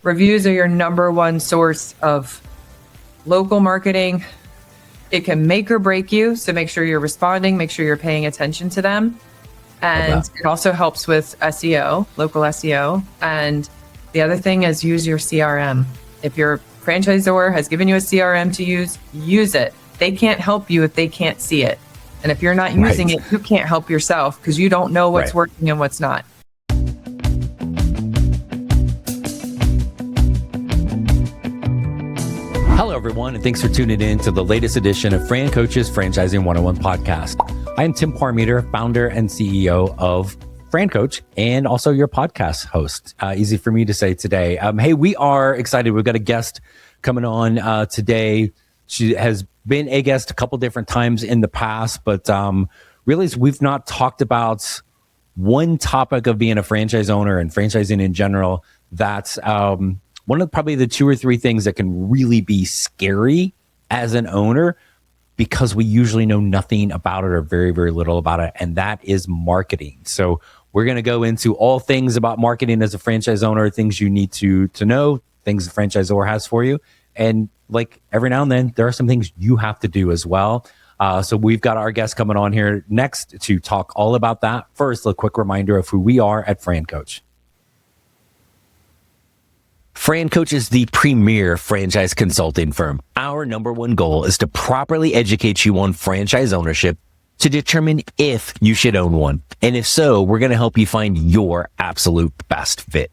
Reviews are your number one source of local marketing. It can make or break you. So make sure you're responding, make sure you're paying attention to them. And it also helps with SEO, local SEO. And the other thing is use your CRM. If your franchisor has given you a CRM to use it. They can't help you if they can't see it. And if you're not using it, you can't help yourself because you don't know what's working and what's not. Hello, everyone, and thanks for tuning in to the latest edition of FranCoach's Franchising 101 podcast. I am Tim Parmeter, founder and CEO of FranCoach, and also your podcast host. Easy for me to say today. Hey, we are excited. We've got a guest coming on today. She has been a guest a couple different times in the past, but realize we've not talked about one topic of being a franchise owner and franchising in general. That's one of probably the two or three things that can really be scary as an owner because we usually know nothing about it or very, very little about it, and that is marketing. So we're going to go into all things about marketing as a franchise owner, things you need to know, things the franchisor has for you. And like every now and then, there are some things you have to do as well. So we've got our guest coming on here next to talk all about that. First, a quick reminder of who we are at FranCoach. FranCoach is the premier franchise consulting firm. Our number one goal is to properly educate you on franchise ownership to determine if you should own one. And if so, we're going to help you find your absolute best fit.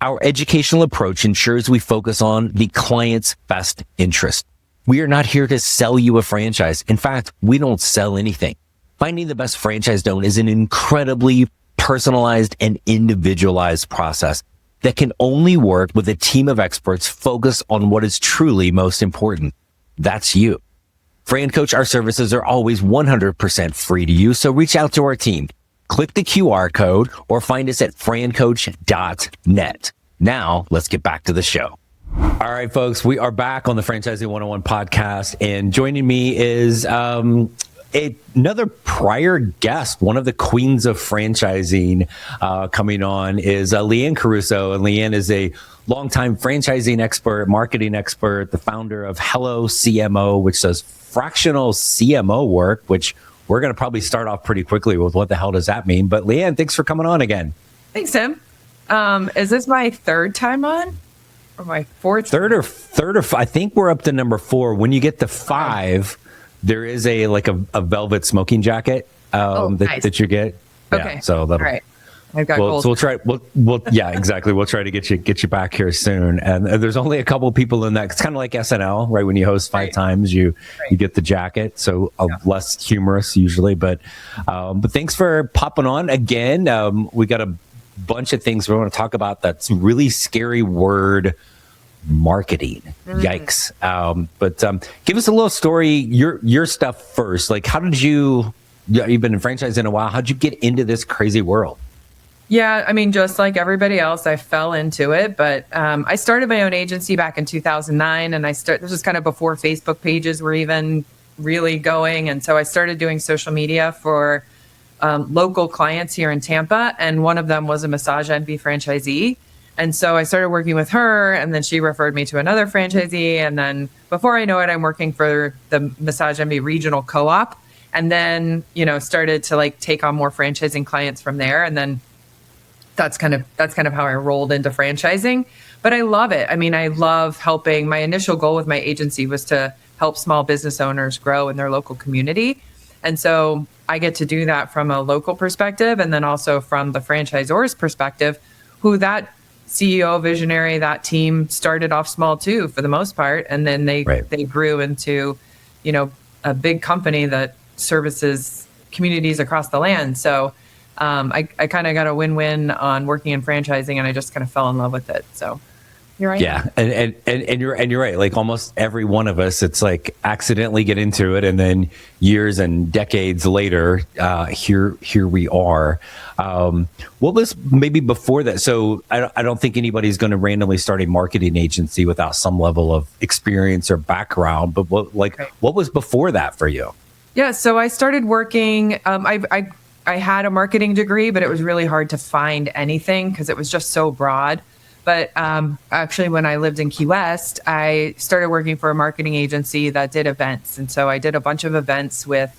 Our educational approach ensures we focus on the client's best interest. We are not here to sell you a franchise. In fact, we don't sell anything. Finding the best franchise to own is an incredibly personalized and individualized process that can only work with a team of experts focused on what is truly most important. That's you. FranCoach, our services are always 100% free to use, so reach out to our team. Click the QR code or find us at francoach.net. Now, let's get back to the show. All right, folks, we are back on the Franchising 101 podcast, and joining me is another prior guest, one of the queens of franchising coming on is Liane Caruso. And Liane is a longtime franchising expert, marketing expert, the founder of Hello CMO, which does fractional CMO work, which we're going to probably start off pretty quickly with what the hell does that mean. But Liane, thanks for coming on again. Thanks, Tim. Is this my third time on? Or my fourth? Third or I think we're up to number 4. When you get to 5, there is a velvet smoking jacket nice. that you get. Okay. Yeah, so that'll, all right. I've got goals. So we'll try. Yeah, exactly. We'll try to get you back here soon. And there's only a couple people in that. It's kind of like SNL, right? When you host 5 times, you get the jacket. So less humorous usually, but thanks for popping on again. We got a bunch of things we want to talk about. That's really scary word. Marketing. Yikes. But give us a little story, your stuff first. Like, how did you've been in franchising a while. How'd you get into this crazy world? Yeah, I mean, just like everybody else, I fell into it. But I started my own agency back in 2009. And this was kind of before Facebook pages were even really going. And so I started doing social media for local clients here in Tampa. And one of them was a Massage Envy franchisee. And so I started working with her, and then she referred me to another franchisee. And then before I know it, I'm working for the Massage Envy Regional Co-op. And then, started to take on more franchising clients from there. And then that's kind of how I rolled into franchising. But I love it. I mean, I love helping. My initial goal with my agency was to help small business owners grow in their local community. And so I get to do that from a local perspective, and then also from the franchisor's perspective, who that CEO visionary, that team started off small too, for the most part. And then they grew into, a big company that services communities across the land. So I kind of got a win-win on working in franchising, and I just kind of fell in love with it. So you're right. Yeah. And you're right. Like almost every one of us, it's like accidentally get into it. And then years and decades later, here we are. What was maybe before that? So I don't think anybody's going to randomly start a marketing agency without some level of experience or background, but what was before that for you? Yeah. So I started working, I had a marketing degree, but it was really hard to find anything because it was just so broad. But actually, when I lived in Key West, I started working for a marketing agency that did events. And so I did a bunch of events with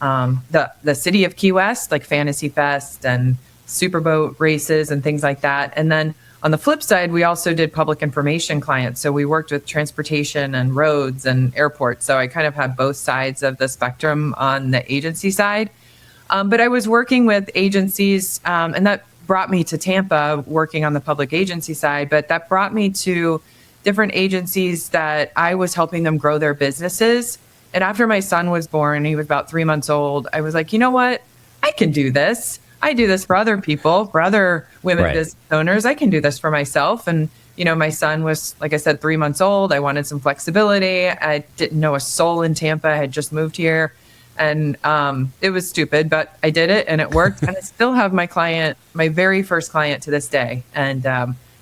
the city of Key West, like Fantasy Fest and Superboat races and things like that. And then on the flip side, we also did public information clients. So we worked with transportation and roads and airports. So I kind of had both sides of the spectrum on the agency side. But I was working with agencies, and that brought me to Tampa working on the public agency side, but that brought me to different agencies that I was helping them grow their businesses. And after my son was born, he was about 3 months old, I was like, you know what? I can do this. I do this for other people, for other women business owners. I can do this for myself. And, my son was, like I said, 3 months old. I wanted some flexibility. I didn't know a soul in Tampa. I had just moved here. And it was stupid, but I did it and it worked. And I still have my very first client to this day. And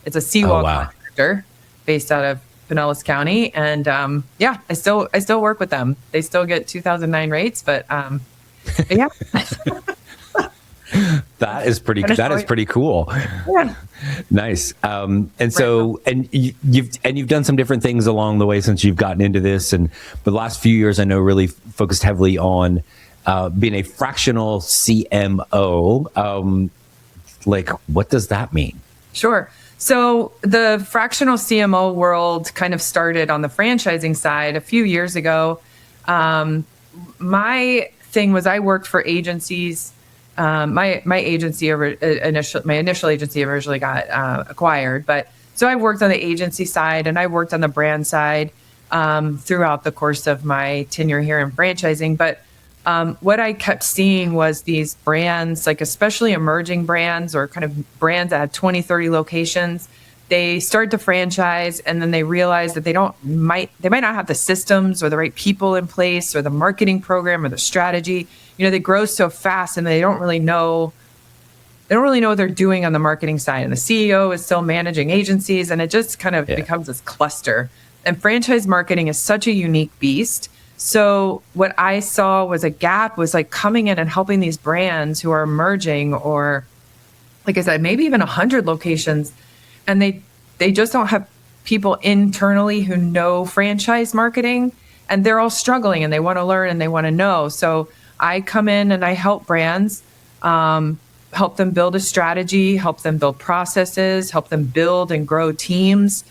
it's a seawall contractor based out of Pinellas County. And I still work with them. They still get 2009 rates, but yeah. That is pretty cool. Yeah. Nice. You've done some different things along the way since you've gotten into this. And the last few years, I know, really focused heavily on being a fractional CMO. What does that mean? Sure. So the fractional CMO world kind of started on the franchising side a few years ago. My thing was I worked for agencies. My initial agency originally got acquired, but so I worked on the agency side and I worked on the brand side throughout the course of my tenure here in franchising. But what I kept seeing was these brands, like especially emerging brands or kind of brands that had 20, 30 locations, they start to franchise and then they realize that they might not have the systems or the right people in place or the marketing program or the strategy. They grow so fast and they don't really know what they're doing on the marketing side. And the CEO is still managing agencies and it just kind of becomes this cluster. And franchise marketing is such a unique beast. So what I saw was a gap was like coming in and helping these brands who are emerging or, like I said, maybe even 100 locations. And they just don't have people internally who know franchise marketing and they're all struggling and they want to learn and they want to know. So I come in and I help brands, help them build a strategy, help them build processes, help them build and grow teams,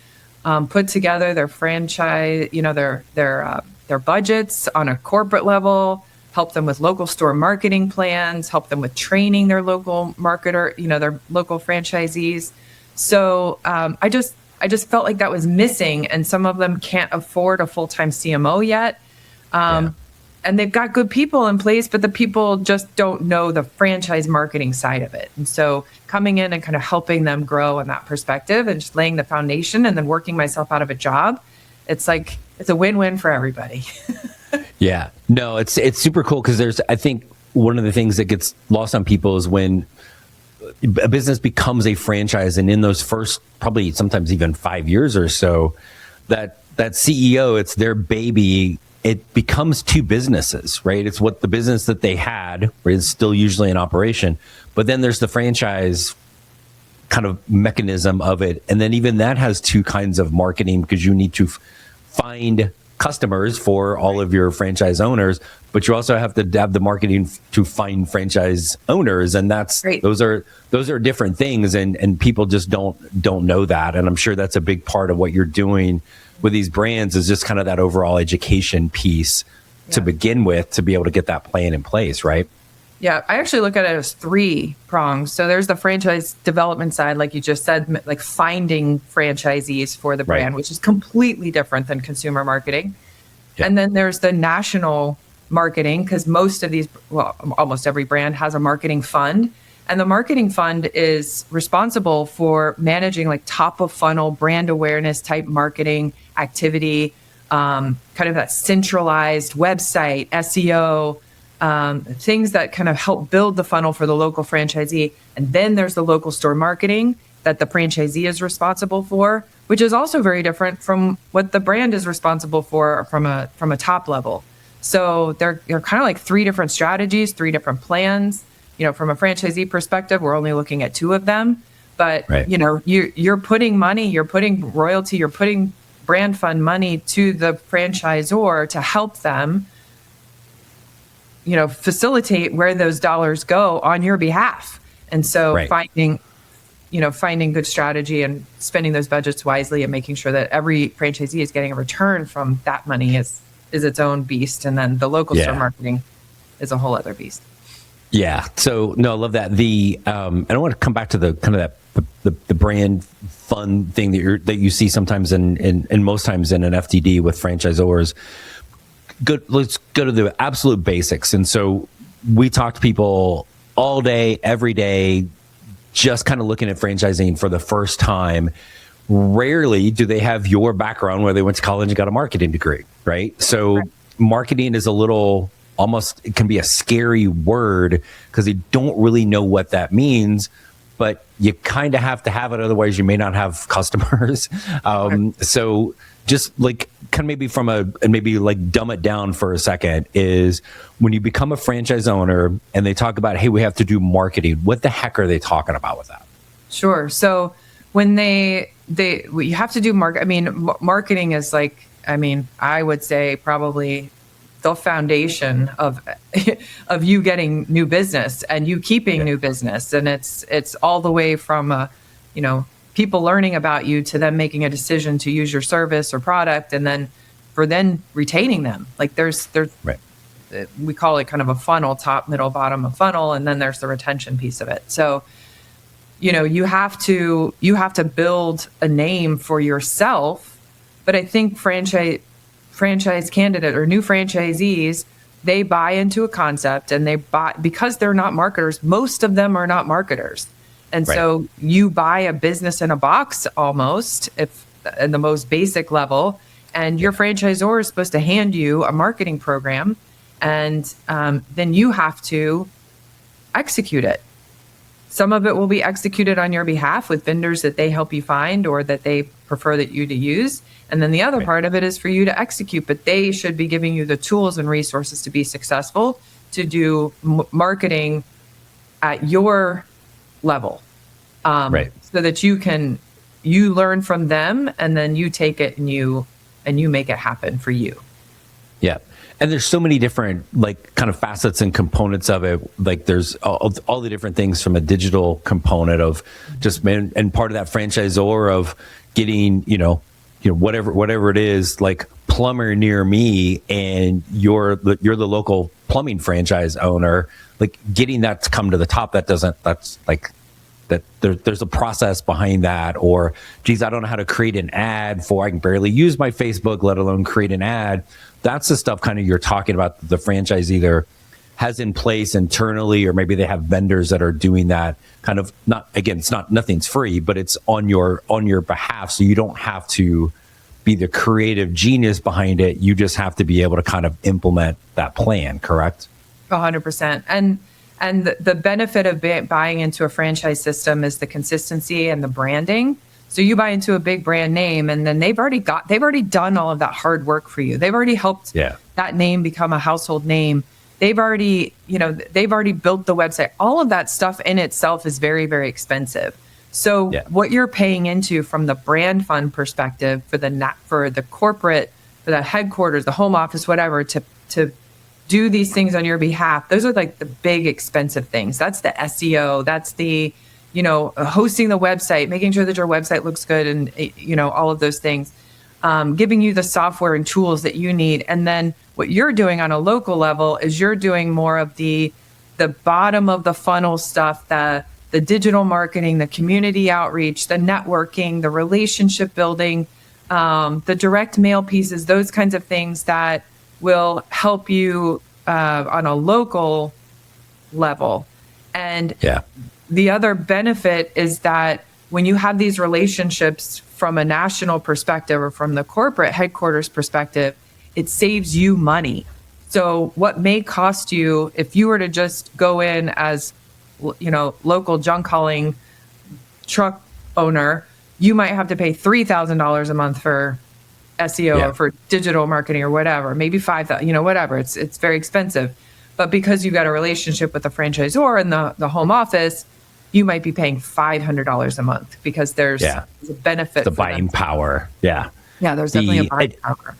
put together their franchise, their budgets on a corporate level, help them with local store marketing plans, help them with training their local marketer, their local franchisees. So I just felt like that was missing, and some of them can't afford a full-time CMO yet. And they've got good people in place, but the people just don't know the franchise marketing side of it. And so coming in and kind of helping them grow in that perspective and just laying the foundation and then working myself out of a job, it's a win-win for everybody. Yeah, no, it's super cool because I think one of the things that gets lost on people is when a business becomes a franchise, and in those first probably sometimes even 5 years or so, that CEO, it's their baby. It becomes two businesses, right? It's what the business that they had is still usually in operation, but then there's the franchise kind of mechanism of it. And then even that has two kinds of marketing because you need to find customers for all of your franchise owners, but you also have to have the marketing to find franchise owners. And those are different things. And people just don't know that. And I'm sure that's a big part of what you're doing with these brands is just kind of that overall education piece to begin with, to be able to get that plan in place, right? Yeah, I actually look at it as 3 prongs. So there's the franchise development side, like you just said, like finding franchisees for the brand, which is completely different than consumer marketing. Yeah. And then there's the national marketing, because almost every brand has a marketing fund. And the marketing fund is responsible for managing like top of funnel brand awareness type marketing activity, kind of that centralized website, SEO, things that kind of help build the funnel for the local franchisee. And then there's the local store marketing that the franchisee is responsible for, which is also very different from what the brand is responsible for from a top level. So they're kind of like 3 different strategies, 3 different plans. From a franchisee perspective, we're only looking at 2 of them. But, Right. you're putting money, you're putting royalty, you're putting brand fund money to the franchisor to help them, facilitate where those dollars go on your behalf. And so Right. finding good strategy and spending those budgets wisely and making sure that every franchisee is getting a return from that money is its own beast. And then the local store marketing is a whole other beast. Yeah. So no, I love that. And I want to come back to the kind of the brand fun thing that you see sometimes and most times in an FTD with franchisors. Let's go to the absolute basics. And so we talk to people all day, every day, just kind of looking at franchising for the first time. Rarely do they have your background where they went to college and got a marketing degree, right? So marketing is a little, almost, it can be a scary word because they don't really know what that means, but you kind of have to have it. Otherwise you may not have customers. So just like kind of maybe like dumb it down for a second is when you become a franchise owner and they talk about, hey, we have to do marketing. What the heck are they talking about with that? Sure. So when you have to do marketing is like, I would say probably the foundation of you getting new business and you keeping new business. And it's all the way from, people learning about you to them making a decision to use your service or product, and then retaining them. Like there's we call it kind of a funnel, top, middle, bottom of funnel, and then there's the retention piece of it. So, you have to build a name for yourself. But I think franchise candidate or new franchisees, they buy into a concept and because they're not marketers. Most of them are not marketers. And so you buy a business in a box almost, if in the most basic level, and your franchisor is supposed to hand you a marketing program, and then you have to execute it. Some of it will be executed on your behalf with vendors that they help you find or that they prefer that you to use. And then the other part of it is for you to execute, but they should be giving you the tools and resources to be successful, to do marketing at your level, so that you learn from them, and then you take it and you make it happen for you. Yeah. And there's so many different like kind of facets and components of it. Like there's all the different things from a digital component of just, and part of that franchisor of getting, whatever it is, like plumber near me, and you're the local plumbing franchise owner, like getting that to come to the top. There's a process behind that. Or, geez, I don't know how to create an ad I can barely use my Facebook, let alone create an ad. That's the stuff kind of you're talking about the franchise either has in place internally, or maybe they have vendors that are doing that kind of, nothing's free, but it's on your behalf. So you don't have to be the creative genius behind it. You just have to be able to kind of implement that plan, correct? 100%. And the benefit of buying into a franchise system is the consistency and the branding. So you buy into a big brand name, and then they've already done all of that hard work for you. They've already helped that name become a household name. They've already built the website. All of that stuff in itself is very, very expensive. So what you're paying into from the brand fund perspective for the corporate, for the headquarters, the home office, whatever, to do these things on your behalf, those are like the big expensive things. That's the SEO. That's the, hosting the website, making sure that your website looks good, and, all of those things, giving you the software and tools that you need. And then what you're doing on a local level is you're doing more of the bottom of the funnel stuff, the digital marketing, the community outreach, the networking, the relationship building, the direct mail pieces, those kinds of things that will help you on a local level. And the other benefit is that when you have these relationships from a national perspective or from the corporate headquarters perspective, it saves you money. So what may cost you, if you were to just go in as, local junk hauling truck owner, you might have to pay $3,000 a month for SEO or for digital marketing or whatever, maybe $5,000, whatever. It's very expensive. But because you've got a relationship with the franchisor and the home office, you might be paying $500 a month because there's a benefit. The buying power. Yeah. Yeah, there's definitely a buying power.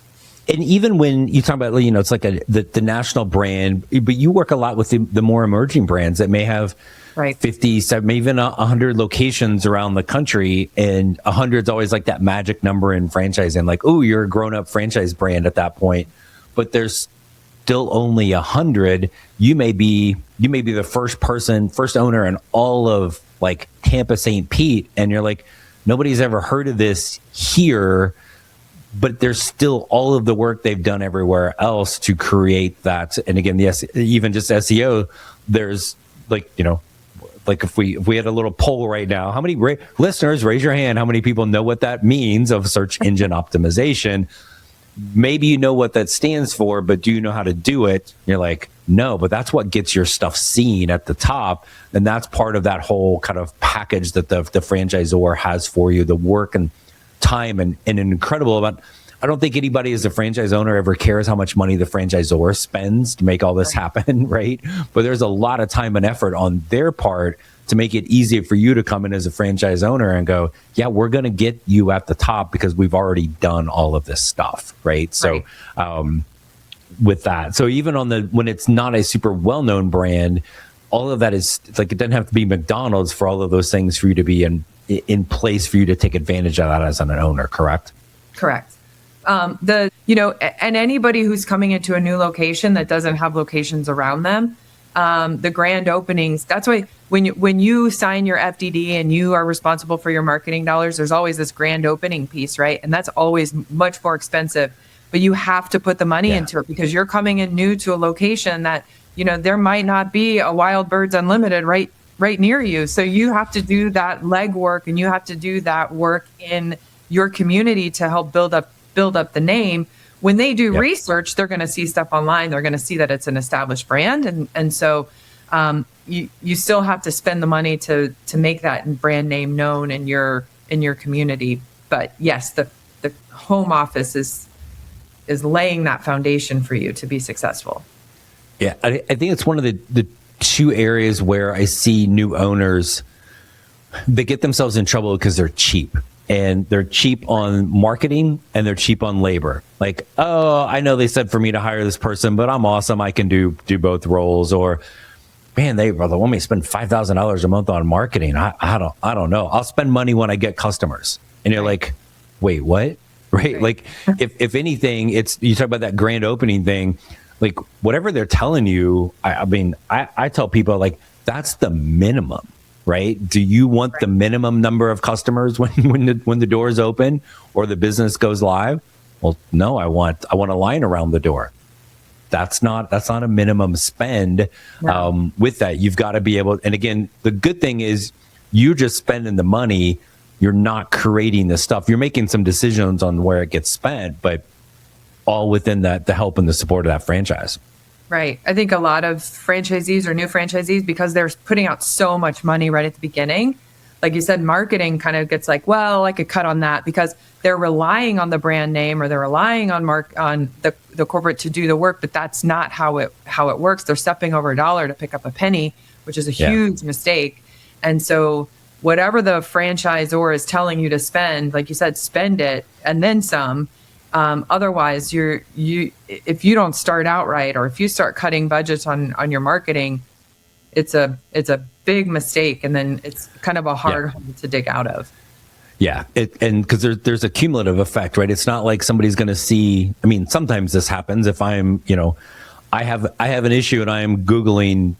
And even when you talk about, it's like the national brand, but you work a lot with the more emerging brands that may have 50, 70, even 100 locations around the country. And 100 is always like that magic number in franchising. Like, oh, you're a grown up franchise brand at that point, but there's still only 100. You may be the first owner in all of like Tampa, St. Pete. And you're like, nobody's ever heard of this here, but there's still all of the work they've done everywhere else to create that. And again, even just SEO, there's like, like if we had a little poll right now, how many listeners, raise your hand, how many people know what that means of search engine optimization? Maybe you know what that stands for, but do you know how to do it? You're like, no, but that's what gets your stuff seen at the top. And that's part of that whole kind of package that the franchisor has for you, the work and time and an incredible amount. I don't think anybody as a franchise owner ever cares how much money the franchisor spends to make all this happen, right? But there's a lot of time and effort on their part to make it easy for you to come in as a franchise owner and go, yeah, we're going to get you at the top because we've already done all of this stuff, right? So with that, so even when it's not a super well-known brand, all of that it's like, it doesn't have to be McDonald's for all of those things for you to be in place for you to take advantage of that as an owner, correct? Correct. And anybody who's coming into a new location that doesn't have locations around them, the grand openings, that's why when you sign your FDD and you are responsible for your marketing dollars, there's always this grand opening piece, right? And that's always much more expensive, but you have to put the money into it because you're coming in new to a location that, there might not be a Wild Birds Unlimited right near you. So you have to do that legwork and you have to do that work in your community to help build up the name. When they do research, they're going to see stuff online. They're going to see that it's an established brand. And so you still have to spend the money to make that brand name known in your community. But yes, the home office is laying that foundation for you to be successful. Yeah, I think it's one of the two areas where I see new owners, they get themselves in trouble because they're cheap. And they're cheap on marketing and they're cheap on labor. Like, oh, I know they said for me to hire this person, but I'm awesome. I can do both roles. Or, man, they want me to spend $5,000 a month on marketing. I don't know. I'll spend money when I get customers. And you're like, wait, what? Right? Like, if anything, you talk about that grand opening thing. Like, whatever they're telling you, I tell people, like, that's the minimum. Right? Do you want the minimum number of customers when the doors open or the business goes live? Well, no, I want a line around the door. That's not a minimum spend. No. With that, you've got to be able. And again, the good thing is you're just spending the money. You're not creating the stuff. You're making some decisions on where it gets spent, but all within the help and the support of that franchise. Right. I think a lot of franchisees or new franchisees, because they're putting out so much money right at the beginning, like you said, marketing kind of gets like, well, I could cut on that because they're relying on the brand name or they're relying on the corporate to do the work, but that's not how it works. They're stepping over a dollar to pick up a penny, which is a huge mistake. And so whatever the franchisor is telling you to spend, like you said, spend it and then some. Otherwise, if you don't start out right, or if you start cutting budgets on your marketing, it's a big mistake, and then it's kind of a hard hole to dig out of. Yeah, and because there's a cumulative effect, right? It's not like somebody's going to see. I mean, sometimes this happens. If I'm, I have an issue and I am Googling,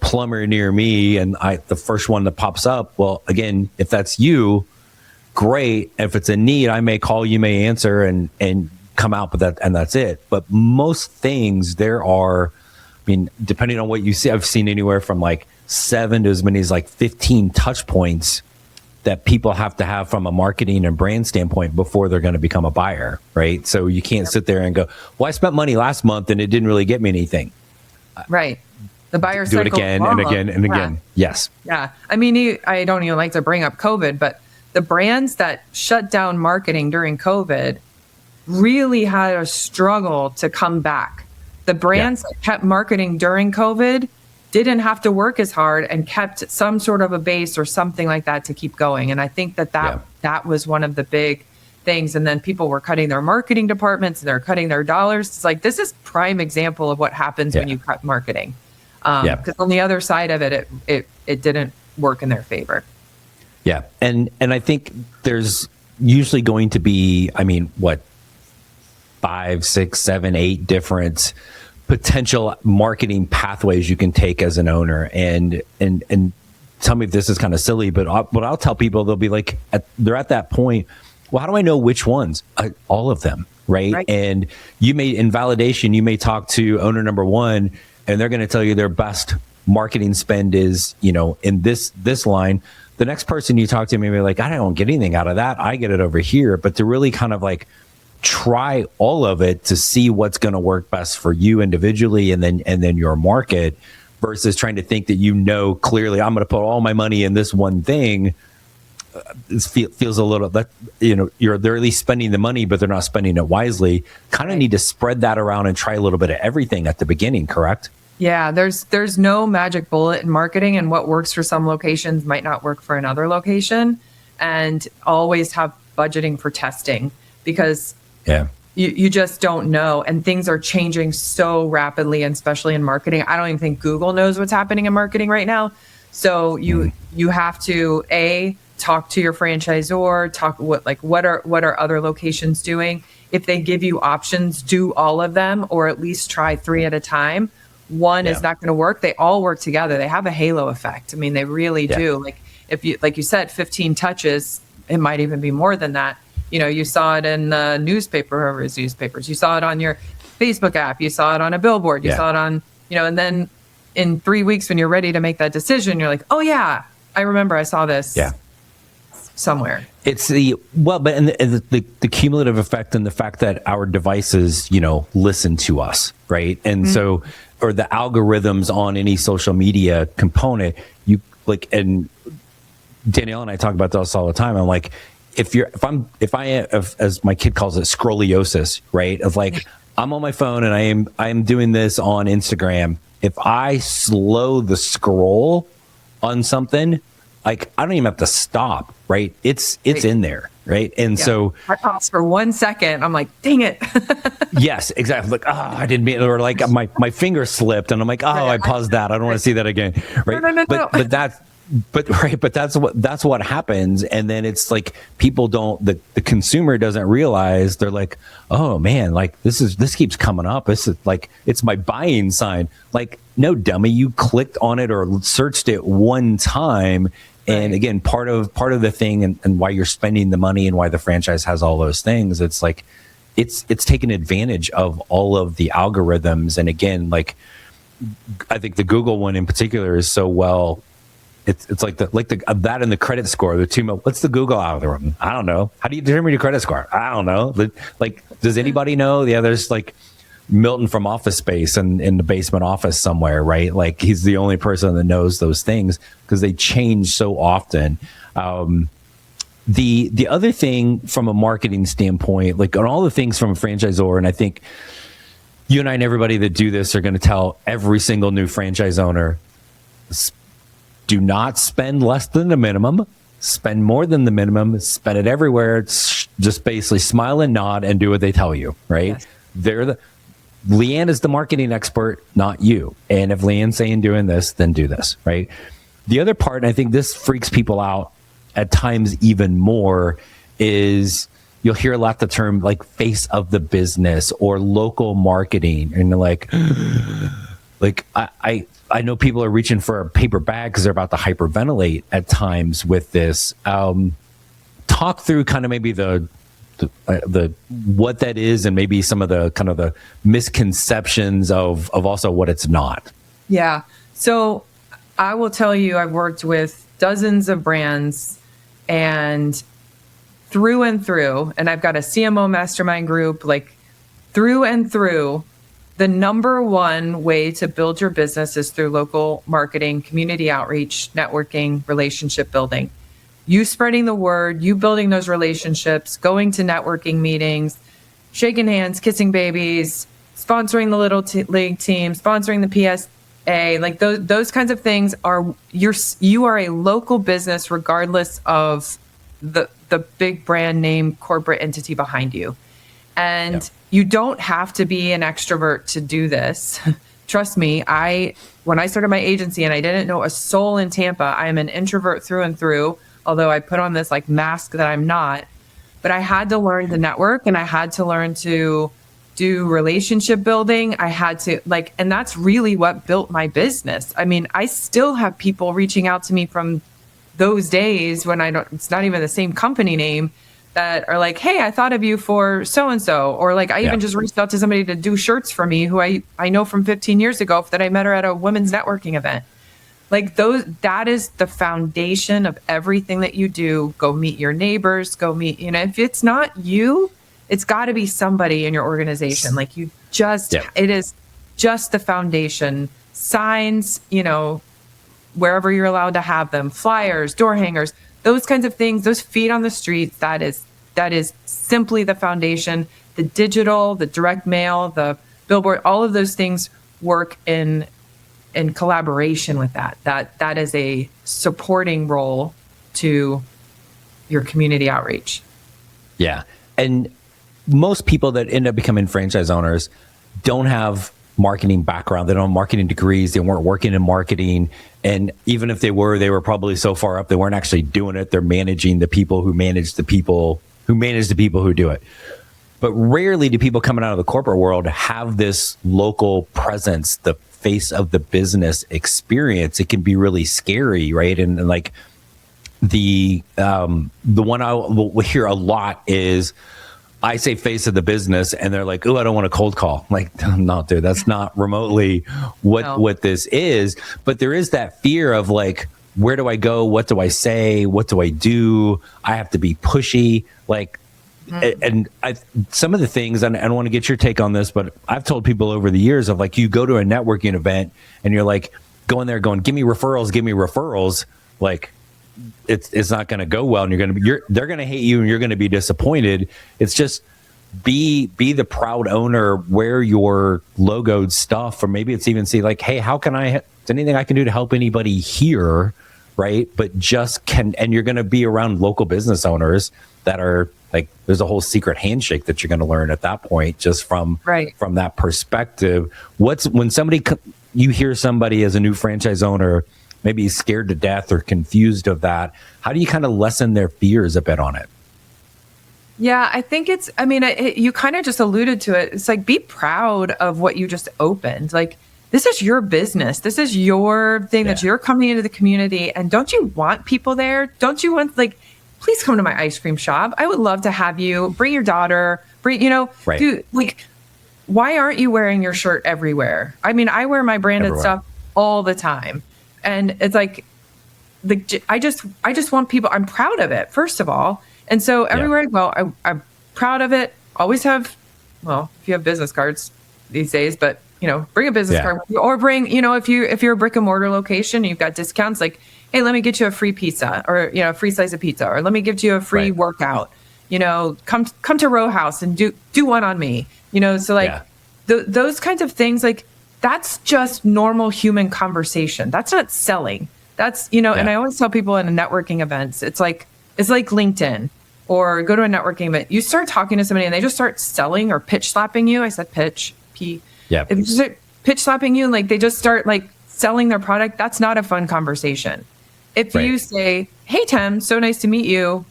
plumber near me, and the first one that pops up. Well, again, if that's you. Great. If it's a need, I may call, you may answer and come out, but that's it. But most things depending on what you see, I've seen anywhere from like 7 to as many as like 15 touch points that people have to have from a marketing and brand standpoint before they're going to become a buyer, right? So you can't sit there and go, well, I spent money last month and it didn't really get me anything. Right. The buyer do it again and again and again. Yes. Yeah. I mean, I don't even like to bring up COVID, but the brands that shut down marketing during COVID really had a struggle to come back. The brands that kept marketing during COVID didn't have to work as hard and kept some sort of a base or something like that to keep going. And I think that was one of the big things. And then people were cutting their marketing departments and they're cutting their dollars. It's like, this is prime example of what happens when you cut marketing. Because on the other side of it, it didn't work in their favor. Yeah. And I think there's usually going to be, 5, 6, 7, 8 different potential marketing pathways you can take as an owner. And tell me if this is kind of silly, but I'll tell people, they'll be like, they're at that point, well, how do I know which ones? All of them, right? And in validation, you may talk to owner number one, and they're going to tell you their best marketing spend is, in this line. The next person you talk to may be like, I don't get anything out of that. I get it over here. But to really kind of like try all of it to see what's going to work best for you individually and then your market, versus trying to think that clearly I'm going to put all my money in this one thing. It feels a little that they're at least spending the money, but they're not spending it wisely. Kind of need to spread that around and try a little bit of everything at the beginning, correct? Yeah, there's no magic bullet in marketing, and what works for some locations might not work for another location. And always have budgeting for testing, because you just don't know, and things are changing so rapidly, and especially in marketing. I don't even think Google knows what's happening in marketing right now. So you have to talk to your franchisor, what are other locations doing? If they give you options, do all of them, or at least try 3 at a time. One is not going to work. They all work together. They have a halo effect. I mean, they really do. If you, like you said, 15 touches, it might even be more than that. You saw it in the newspapers. You saw it on your Facebook app. You saw it on a billboard. You saw it on, and then in 3 weeks when you're ready to make that decision, you're like, oh yeah, I remember I saw this somewhere. It's the cumulative effect, and the fact that our devices, listen to us, right? And so, or the algorithms on any social media component, and Danielle and I talk about this all the time. I'm like, if I have, as my kid calls it, scroliosis, right? Of like, I'm on my phone and I am doing this on Instagram. If I slow the scroll on something, like, I don't even have to stop, right? It's in there, right? And so I pause for 1 second. I'm like, dang it. Yes, exactly. Like, I didn't mean, or like my finger slipped, and I'm like, I paused that. I don't want to see that again, right? No. But that's what happens. And then it's like, people the consumer doesn't realize, they're like, oh man, like this keeps coming up. This is like, it's my buying sign. Like, no, dummy, you clicked on it or searched it one time. And again, part of the thing and why you're spending the money and why the franchise has all those things, it's like, it's taken advantage of all of the algorithms. And again, like, I think the Google one in particular is so well. It's like that and the credit score. The two. What's the Google algorithm? I don't know. How do you determine your credit score? I don't know. Like, does anybody know? Yeah, there's like Milton from Office Space and in the basement office somewhere, right? Like, he's the only person that knows those things, because they change so often. The other thing from a marketing standpoint, like on all the things from a franchisor, and I think you and I and everybody that do this are going to tell every single new franchise owner, do not spend less than the minimum, spend more than the minimum, spend it everywhere. It's just basically smile and nod and do what they tell you, right? Yes. Liane is the marketing expert, not you. And if Liane's saying doing this, then do this, right? The other part, and I think this freaks people out at times even more, is you'll hear a lot the term like face of the business or local marketing. And like I know people are reaching for a paper bag because they're about to hyperventilate at times with this. Talk through kind of maybe the what that is, and maybe some of the kind of the misconceptions of also what it's not. Yeah. So I will tell you, I've worked with dozens of brands, and through, and I've got a CMO mastermind group, like through and through, the number one way to build your business is through local marketing, community outreach, networking, relationship building. You spreading the word, you building those relationships, going to networking meetings, shaking hands, kissing babies, sponsoring the little league team, sponsoring the like those kinds of things you are a local business regardless of the big brand name corporate entity behind you. And you don't have to be an extrovert to do this. Trust me, when I started my agency and I didn't know a soul in Tampa, I am an introvert through and through, although I put on this like mask that I'm not. But I had to learn to network, and I had to learn to do relationship building. I had to and that's really what built my business. I mean, I still have people reaching out to me from those days when it's not even the same company name, that are like, hey, I thought of you for so-and-so. Or like, I even just reached out to somebody to do shirts for me who I know from 15 years ago that I met her at a women's networking event. Like that is the foundation of everything that you do. Go meet your neighbors, if it's not you, it's got to be somebody in your organization. Like it is just the foundation. Signs, wherever you're allowed to have them, flyers, door hangers, those kinds of things, those feet on the streets, that is simply the foundation. The digital, the direct mail, the billboard, all of those things work in collaboration with that. That is a supporting role to your community outreach. Yeah. And most people that end up becoming franchise owners don't have marketing background. They don't have marketing degrees. They weren't working in marketing. And even if they were probably so far up, they weren't actually doing it. They're managing the people who manage the people who manage the people who do it. But rarely do people coming out of the corporate world have this local presence, the face of the business experience. It can be really scary, right? And like the one I will hear a lot is, I say face of the business, and they're like, "Oh, I don't want a cold call." I'm like, no, dude, that's not remotely what this is. But there is that fear of like, where do I go? What do I say? What do I do? I have to be pushy. Like, and some of the things, and I don't want to get your take on this, but I've told people over the years of like, you go to a networking event and you're like going there going, give me referrals. Like, it's not going to go well, and they're going to hate you, and you're going to be disappointed. It's just be the proud owner, wear your logoed stuff, or maybe it's even see like, hey, is anything I can do to help anybody here, right? But and you're going to be around local business owners that are like, there's a whole secret handshake that you're going to learn at that point, just from that perspective. When you hear somebody as a new franchise owner, maybe scared to death or confused of that, how do you kind of lessen their fears a bit on it? Yeah, I think you kind of just alluded to it. It's like, be proud of what you just opened. Like, this is your business. This is your thing that you're coming into the community. And don't you want people there? Don't you want, like, please come to my ice cream shop. I would love to have you. Bring your daughter. Dude, like, why aren't you wearing your shirt everywhere? I mean, I wear my branded stuff all the time. And it's like, I just want people, I'm proud of it, first of all. And so everywhere I go, I'm proud of it. Always have, well, if you have business cards these days, but bring a business card, or bring, if you're a brick and mortar location, you've got discounts, like, hey, let me get you a free pizza, or, a free slice of pizza, or let me give you a free workout, come to Row House and do one on me, so like those kinds of things, like, that's just normal human conversation. That's not selling. That's, and I always tell people in networking events, it's like LinkedIn, or go to a networking event. You start talking to somebody and they just start selling or pitch slapping you. I said pitch, P. Yeah. If you start pitch slapping you, like they just start like selling their product, that's not a fun conversation. If you say, hey, Tim, so nice to meet you,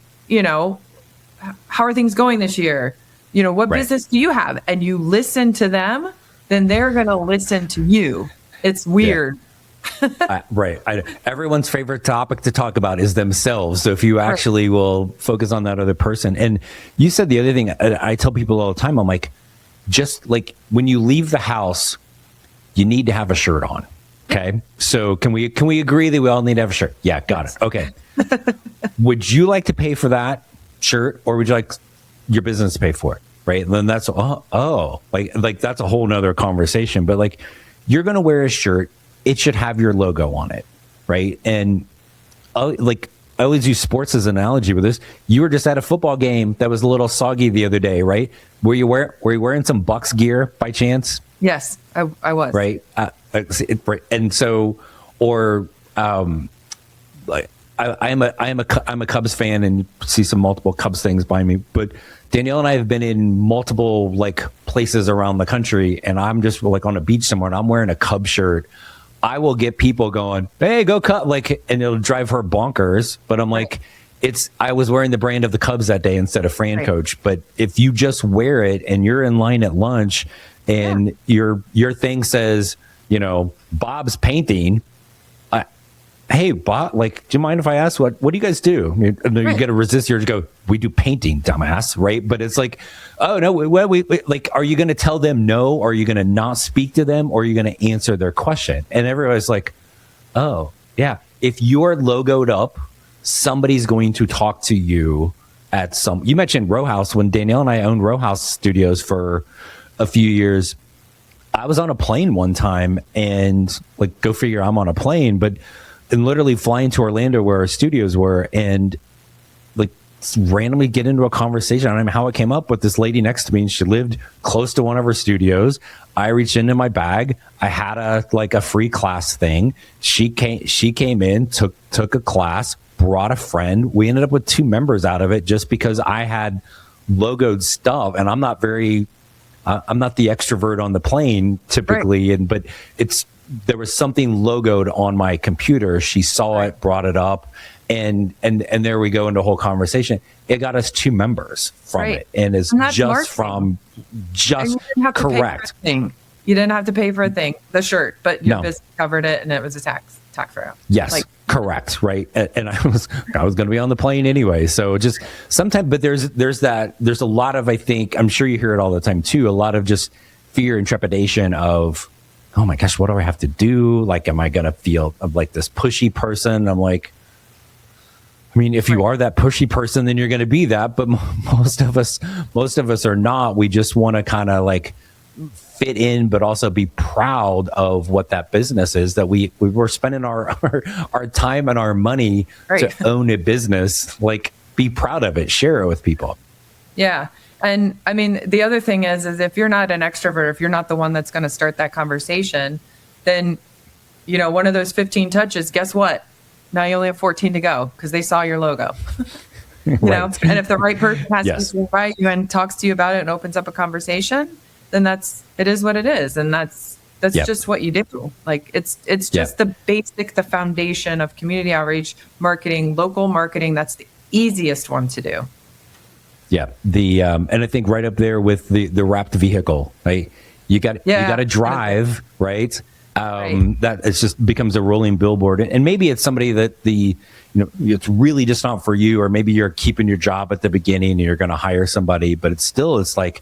how are things going this year? What business do you have? And you listen to them, then they're going to listen to you. It's weird. Everyone's favorite topic to talk about is themselves. So if you actually will focus on that other person. And you said the other thing, I tell people all the time, I'm like, just like when you leave the house, you need to have a shirt on. Okay. So can we agree that we all need to have a shirt? Yeah. Got it. Okay. Would you like to pay for that shirt, or would you like your business to pay for it? Right. And then that's, like that's a whole nother conversation, but like, you're going to wear a shirt, it should have your logo on it. Right. And I always use sports as an analogy with this. You were just at a football game that was a little soggy the other day, right? Were you wearing some Bucks gear by chance? Yes, I was. Right. And so, or like I'm a Cubs fan, and you see some multiple Cubs things by me. But Danielle and I have been in multiple like places around the country, and I'm just like on a beach somewhere, and I'm wearing a Cub shirt. I will get people going, "Hey, go Cubs!" Like, and it'll drive her bonkers. But I'm like, I was wearing the brand of the Cubs that day instead of FranCoach. But if you just wear it and you're in line at lunch, and your thing says, Bob's painting. Hey, Bob, like, do you mind if I ask what do you guys do? And then you get a resist here to go, we do painting, dumbass, right? But it's like, oh no, we like, are you going to tell them no? Or are you going to not speak to them? Or are you going to answer their question? And everybody's like, oh yeah, if you're logoed up, somebody's going to talk to you you mentioned Row House. When Danielle and I owned Row House Studios for a few years, I was on a plane one time, and like, go figure, I'm on a plane, and literally flying to Orlando where our studios were, and like randomly get into a conversation. I don't know how it came up with this lady next to me, and she lived close to one of her studios. I reached into my bag. I had a free class thing. She came in, took a class, brought a friend. We ended up with 2 members out of it just because I had logoed stuff, and I'm not the extrovert on the plane typically, right. But there was something logoed on my computer. She saw it, brought it up, and there we go into a whole conversation. It got us 2 members from it, and it's just correct. You didn't have to pay for a thing, the shirt, but your business covered it, and it was a tax free. Yes, correct, right. And I was going to be on the plane anyway. So just sometimes, but there's a lot of, I think, I'm sure you hear it all the time too, a lot of just fear and trepidation of, oh my gosh, what do I have to do? Like, am I going to feel like this pushy person? I'm like, I mean, if you are that pushy person, then you're going to be that. But most of us are not. We just want to kind of like fit in, but also be proud of what that business is, that we were spending our time and our money to own a business. Like, be proud of it, share it with people. Yeah. And I mean, the other thing is if you're not an extrovert, if you're not the one that's going to start that conversation, then, one of those 15 touches, guess what? Now you only have 14 to go because they saw your logo, know? And if the right person has to invite you and talks to you about it and opens up a conversation, then it is what it is. And that's just what you do. Like, it's just the foundation of community outreach, marketing, local marketing. That's the easiest one to do. Yeah. And I think right up there with the wrapped vehicle, right? You got to drive, right? That it just becomes a rolling billboard. And maybe it's somebody that it's really just not for you, or maybe you're keeping your job at the beginning and you're going to hire somebody, but it's like,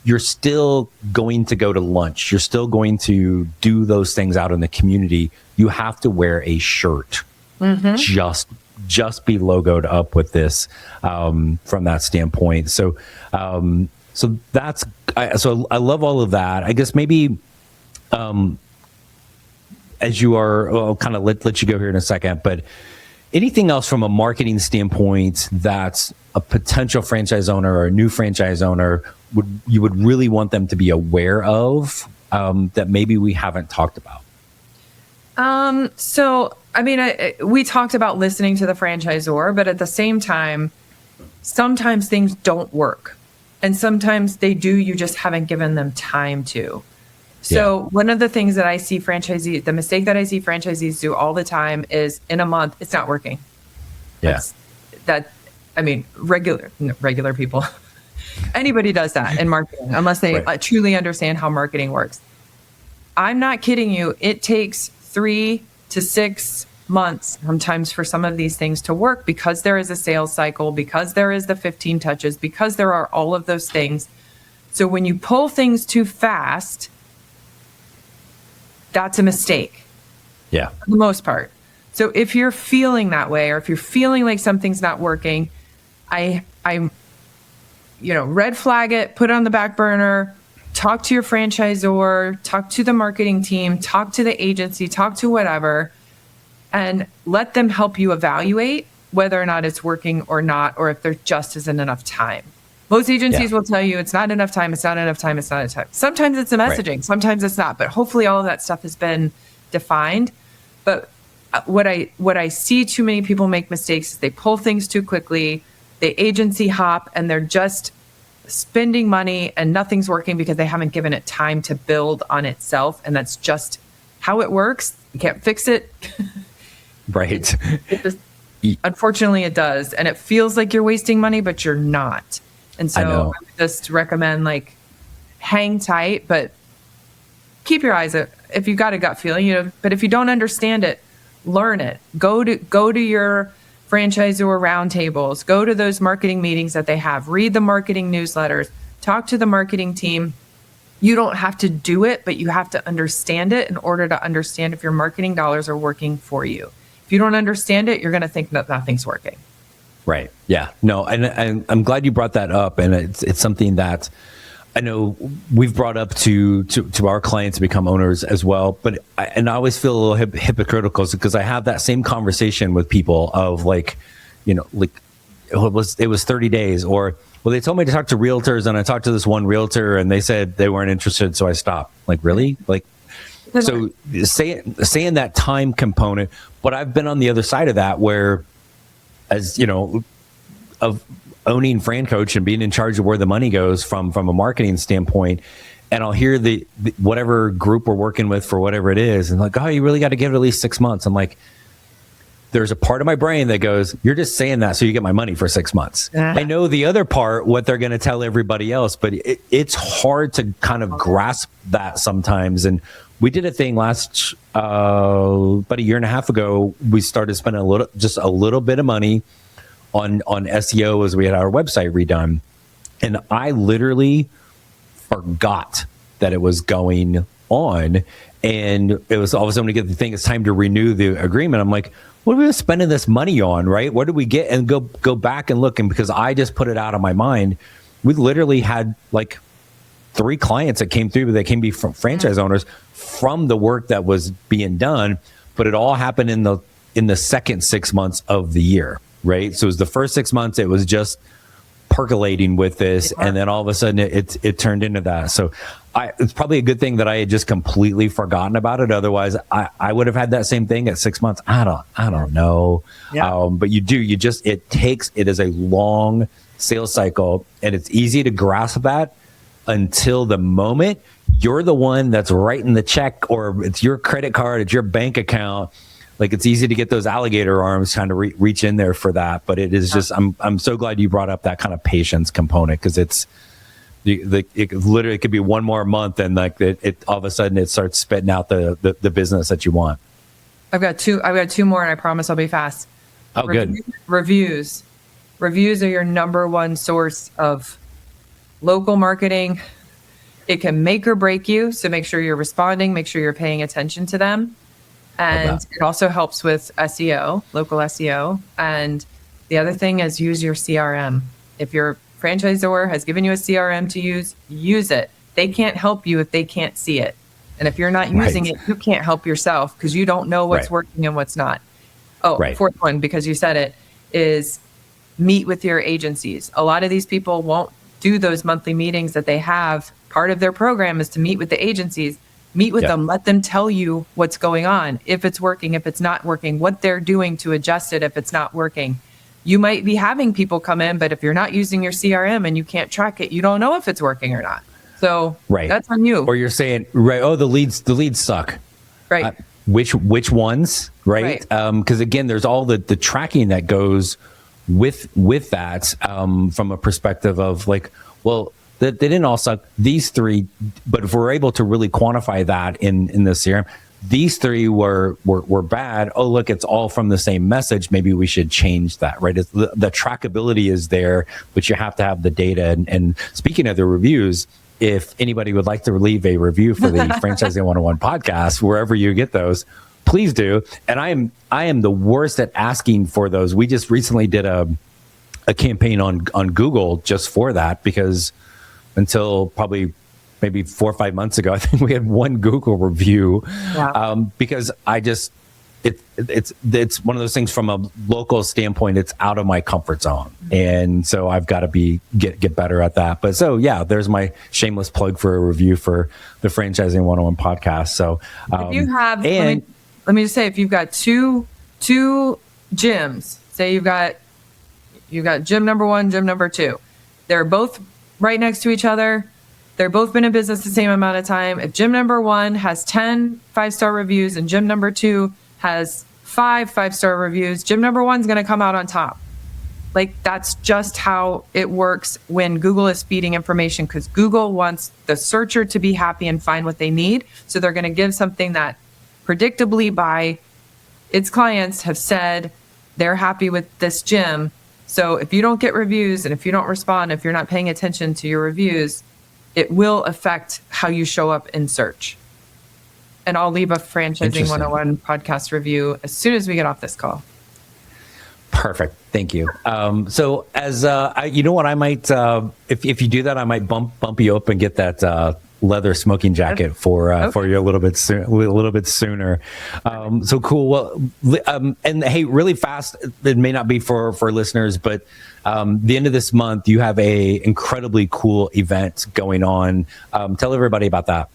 you're still going to go to lunch. You're still going to do those things out in the community. You have to wear a shirt. Mm-hmm. Just be logoed up with this from that standpoint. So I love all of that. I guess maybe as you are, I'll kind of let you go here in a second, but anything else from a marketing standpoint that a potential franchise owner or a new franchise owner you would really want them to be aware of that maybe we haven't talked about? So, I mean, we talked about listening to the franchisor, but at the same time, sometimes things don't work, and sometimes they do. You just haven't given them time to. So one of the things that I see the mistake that I see franchisees do all the time is, in a month, it's not working. Yeah. Regular people. Anybody does that in marketing, unless they truly understand how marketing works. I'm not kidding you. It takes 3 to 6 months sometimes for some of these things to work, because there is a sales cycle, because there is the 15 touches, because there are all of those things. So when you pull things too fast, that's a mistake. Yeah. For the most part. So if you're feeling that way, or if you're feeling like something's not working, I'm red flag it, put it on the back burner, talk to your franchisor, talk to the marketing team, talk to the agency, talk to whatever, and let them help you evaluate whether or not it's working or not, or if there just isn't enough time. Most agencies will tell you it's not enough time, it's not enough time, it's not enough time. Sometimes it's the messaging, sometimes it's not, but hopefully all of that stuff has been defined. But what I see too many people make mistakes is they pull things too quickly, they agency hop, and they're just spending money and nothing's working because they haven't given it time to build on itself. And that's just how it works. You can't fix it. Right. Unfortunately, it does. And it feels like you're wasting money, but you're not. And so I would just recommend like hang tight, but keep your eyes out. If you got a gut feeling, but if you don't understand it, learn it. Go to your franchisor roundtables, go to those marketing meetings that they have, read the marketing newsletters, talk to the marketing team. You don't have to do it, but you have to understand it in order to understand if your marketing dollars are working for you. If you don't understand it, you're going to think that nothing's working. Right. Yeah. No, and I'm glad you brought that up. And it's something that I know we've brought up to our clients to become owners as well. But I always feel a little hypocritical because I have that same conversation with people of like, like it was 30 days or, well, they told me to talk to realtors and I talked to this one realtor and they said they weren't interested. So I stopped. Like, really? Like, so saying that time component, but I've been on the other side of that where, as of owning FranCoach and being in charge of where the money goes from a marketing standpoint, and I'll hear the whatever group we're working with for whatever it is, and like, oh, you really got to give it at least 6 months. I'm like, there's a part of my brain that goes, you're just saying that so you get my money for 6 months. I know the other part, what they're going to tell everybody else, but it's hard to kind of grasp that sometimes. And we did a thing last about a year and a half ago. We started spending a little bit of money on SEO as we had our website redone, and I literally forgot that it was going on, and it was all of a sudden we get the thing. It's time to renew the agreement. I'm like, what are we spending this money on, right? What did we get? And go back and look, and because I just put it out of my mind, we literally had like 3 clients that came through, but they came be from franchise owners from the work that was being done, but it all happened in the second 6 months of the year, right? So it was the first 6 months, it was just percolating with this, and then all of a sudden it turned into that. So it's probably a good thing that I had just completely forgotten about it. Otherwise, I would have had that same thing at 6 months. I don't know. Yeah. But it is a long sales cycle, and it's easy to grasp that until the moment you're the one that's writing the check, or it's your credit card, it's your bank account. Like, it's easy to get those alligator arms trying to reach in there for that. But it is just, I'm so glad you brought up that kind of patience component, because it literally could be one more month and like it all of a sudden it starts spitting out the business that you want. I've got two more, and I promise I'll be fast. Oh, good. Reviews are your number one source of local marketing. It can make or break you. So make sure you're responding, make sure you're paying attention to them. And it also helps with SEO, local SEO. And the other thing is use your CRM. If your franchisor has given you a CRM to use it. They can't help you if they can't see it. And if you're not using it, you can't help yourself because you don't know what's working and what's not. Fourth one, because you said it, is meet with your agencies. A lot of these people won't do those monthly meetings that they have. Part of their program is to meet with the agencies. Meet with them, let them tell you what's going on, if it's working, if it's not working, what they're doing to adjust it if it's not working. You might be having people come in, but if you're not using your CRM and you can't track it, you don't know if it's working or not. So that's on you. Or you're saying, oh, the leads suck. Right. Which ones, right? Because again, there's all the tracking that goes with that from a perspective of like, well, they didn't all suck, these 3, but if we're able to really quantify that in the CRM, these 3 were bad. Oh, look, it's all from the same message. Maybe we should change that, right? The trackability is there, but you have to have the data. And speaking of the reviews, if anybody would like to leave a review for the Franchising 101 podcast, wherever you get those, please do. And I am the worst at asking for those. We just recently did a campaign on Google just for that, because until probably maybe 4 or 5 months ago, I think we had 1 Google review. Because it's one of those things from a local standpoint, it's out of my comfort zone. And so I've got to get better at that. But so, yeah, there's my shameless plug for a review for the Franchising 101 podcast. So, if you have, and let me just say, if you've got two gyms, say you've got gym number 1, gym number 2, they're both right next to each other. They're both been in business the same amount of time. If gym number 1 has 10 5-star reviews and gym number 2 has 5 5-star reviews, gym number 1's going to come out on top. Like, that's just how it works when Google is feeding information, because Google wants the searcher to be happy and find what they need. So they're going to give something that predictably by its clients have said they're happy with this gym. So if you don't get reviews and if you don't respond, if you're not paying attention to your reviews, it will affect how you show up in search. And I'll leave a Franchising 101 podcast review as soon as we get off this call. Perfect. Thank you. So as you know what, I might, if you do that, I might bump you up and get that leather smoking jacket for you a little bit sooner. So cool. Well, and hey, really fast, it may not be for listeners, but the end of this month, you have a incredibly cool event going on. Tell everybody about that.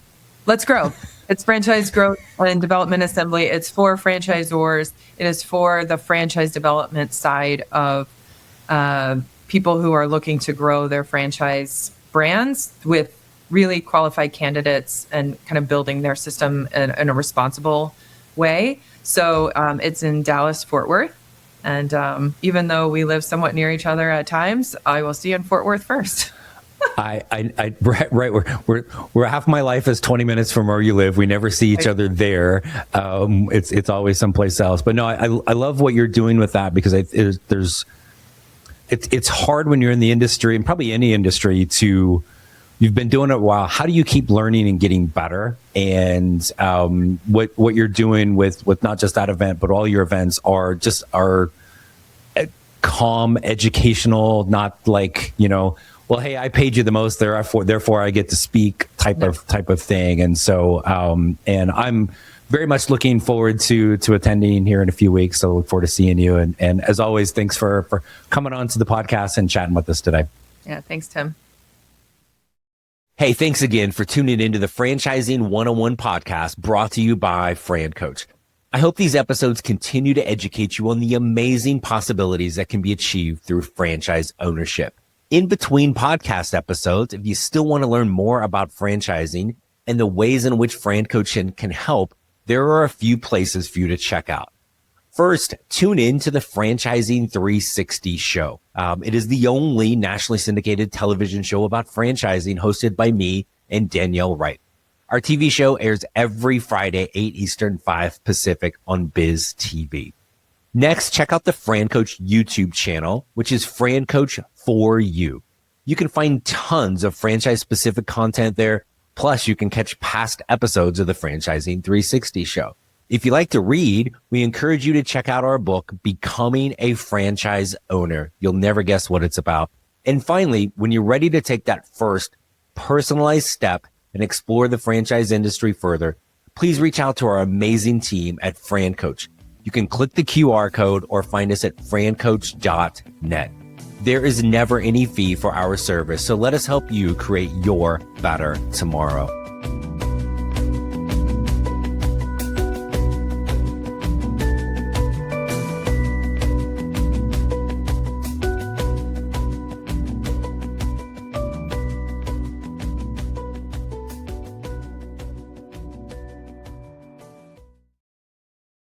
Let's Grow. It's Franchise Growth and Development Assembly. It's for franchisors. It is for the franchise development side of people who are looking to grow their franchise brands with really qualified candidates and kind of building their system in a responsible way. So it's in Dallas, Fort Worth. And even though we live somewhat near each other at times, I will see you in Fort Worth first. We're half my life is 20 minutes from where you live. We never see each other there. It's always someplace else. But no, I love what you're doing with that, because it's hard when you're in the industry, and probably any industry, you've been doing it a while. How do you keep learning and getting better? And what you're doing with not just that event, but all your events are calm, educational, not like, well, hey, I paid you the most, therefore I get to speak type of thing. And so, and I'm very much looking forward to attending here in a few weeks. So I look forward to seeing you. And as always, thanks for coming on to the podcast and chatting with us today. Yeah, thanks, Tim. Hey, thanks again for tuning into the Franchising 101 podcast, brought to you by FranCoach. I hope these episodes continue to educate you on the amazing possibilities that can be achieved through franchise ownership. In between podcast episodes, if you still want to learn more about franchising and the ways in which FranCoach can help, there are a few places for you to check out. First, tune in to the Franchising 360 show. It is the only nationally syndicated television show about franchising, hosted by me and Danielle Wright. Our TV show airs every Friday, 8 Eastern, 5 Pacific on Biz TV. Next, check out the FranCoach YouTube channel, which is FranCoach for You. You can find tons of franchise-specific content there. Plus, you can catch past episodes of the Franchising 360 show. If you like to read, we encourage you to check out our book, Becoming a Franchise Owner. You'll never guess what it's about. And finally, when you're ready to take that first personalized step and explore the franchise industry further, please reach out to our amazing team at FranCoach. You can click the QR code or find us at francoach.net. There is never any fee for our service, so let us help you create your better tomorrow.